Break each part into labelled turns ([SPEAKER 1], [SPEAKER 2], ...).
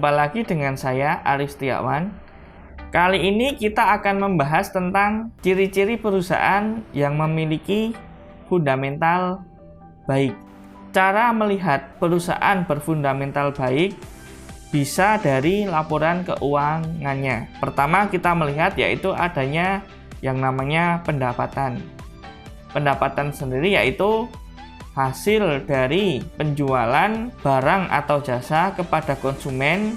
[SPEAKER 1] Jumpa lagi dengan saya, Arif Setiawan. Kali ini kita akan membahas tentang ciri-ciri perusahaan yang memiliki fundamental baik. Cara melihat perusahaan berfundamental baik bisa dari laporan keuangannya. Pertama kita melihat yaitu adanya yang namanya pendapatan. Pendapatan sendiri yaitu hasil dari penjualan barang atau jasa kepada konsumen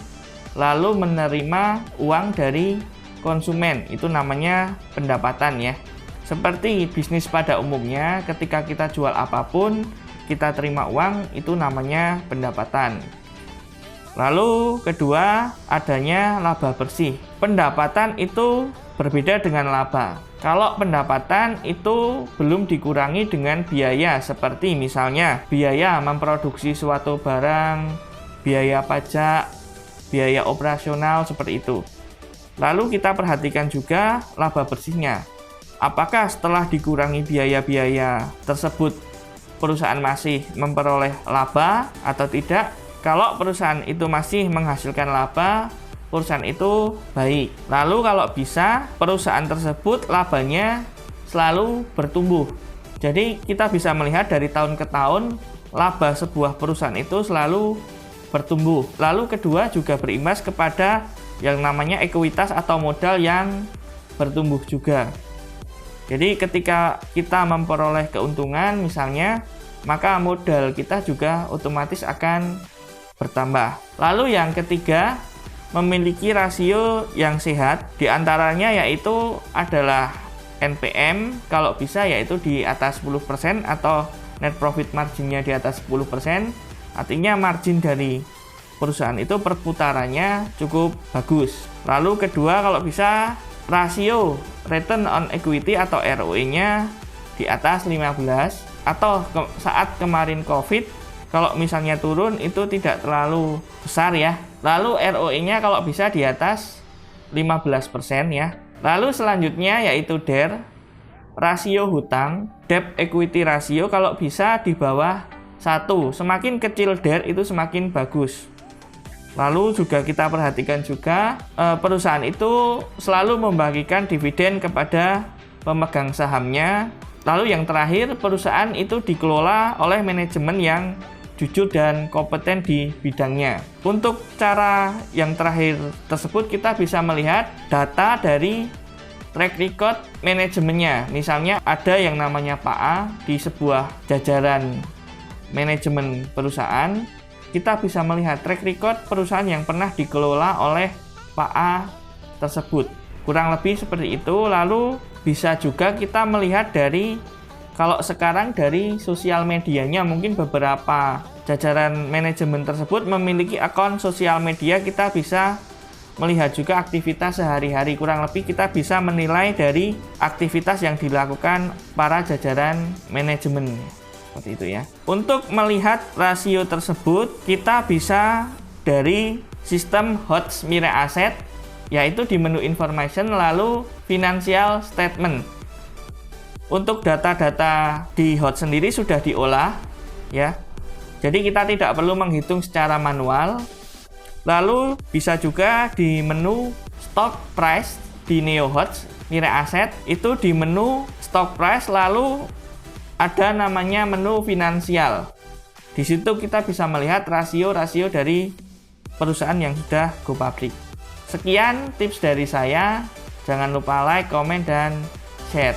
[SPEAKER 1] lalu menerima uang dari konsumen, itu namanya pendapatan ya. Seperti bisnis pada umumnya, ketika kita jual apapun kita terima uang, itu namanya pendapatan. Lalu kedua, adanya laba bersih. Pendapatan itu berbeda dengan laba. Kalau pendapatan itu belum dikurangi dengan biaya, seperti misalnya biaya memproduksi suatu barang, biaya pajak, biaya operasional, seperti itu. Lalu kita perhatikan juga laba bersihnya. Apakah setelah dikurangi biaya-biaya tersebut perusahaan masih memperoleh laba atau tidak? Kalau perusahaan itu masih menghasilkan laba, perusahaan itu baik. Lalu kalau bisa perusahaan tersebut labanya selalu bertumbuh. Jadi kita bisa melihat dari tahun ke tahun laba sebuah perusahaan itu selalu bertumbuh. Lalu kedua juga berimbas kepada yang namanya ekuitas atau modal yang bertumbuh juga. Jadi ketika kita memperoleh keuntungan misalnya, maka modal kita juga otomatis akan bertambah. Lalu yang ketiga, memiliki rasio yang sehat, diantaranya yaitu adalah NPM, kalau bisa yaitu di atas 10% atau net profit marginnya di atas 10%, artinya margin dari perusahaan itu perputarannya cukup bagus. Lalu kedua, kalau bisa rasio return on equity atau ROE-nya di atas 15, atau saat kemarin COVID, kalau misalnya turun itu tidak terlalu besar ya. Lalu ROE-nya kalau bisa di atas 15% ya. Lalu selanjutnya yaitu DER, rasio hutang, debt equity ratio kalau bisa di bawah 1. Semakin kecil DER itu semakin bagus. Lalu juga kita perhatikan juga perusahaan itu selalu membagikan dividen kepada pemegang sahamnya. Lalu yang terakhir, perusahaan itu dikelola oleh manajemen yang jujur dan kompeten di bidangnya. Untuk cara yang terakhir tersebut kita bisa melihat data dari track record manajemennya. Misalnya ada yang namanya Pak A di sebuah jajaran manajemen perusahaan, kita bisa melihat track record perusahaan yang pernah dikelola oleh Pak A tersebut. Kurang lebih seperti itu. Lalu bisa juga kita melihat dari, kalau sekarang dari sosial medianya, mungkin beberapa jajaran manajemen tersebut memiliki akun sosial media, kita bisa melihat juga aktivitas sehari-hari. Kurang lebih kita bisa menilai dari aktivitas yang dilakukan para jajaran manajemen. Seperti itu ya. Untuk melihat rasio tersebut, kita bisa dari sistem HOTS Mire Asset, yaitu di menu Information lalu Financial Statement. Untuk data-data di HOTS sendiri sudah diolah ya. Jadi kita tidak perlu menghitung secara manual. Lalu bisa juga di menu Stock Price di Neo HOTS Mire Asset, itu di menu Stock Price lalu ada namanya menu finansial. Di situ kita bisa melihat rasio-rasio dari perusahaan yang sudah go public. Sekian tips dari saya. Jangan lupa like, komen, dan share.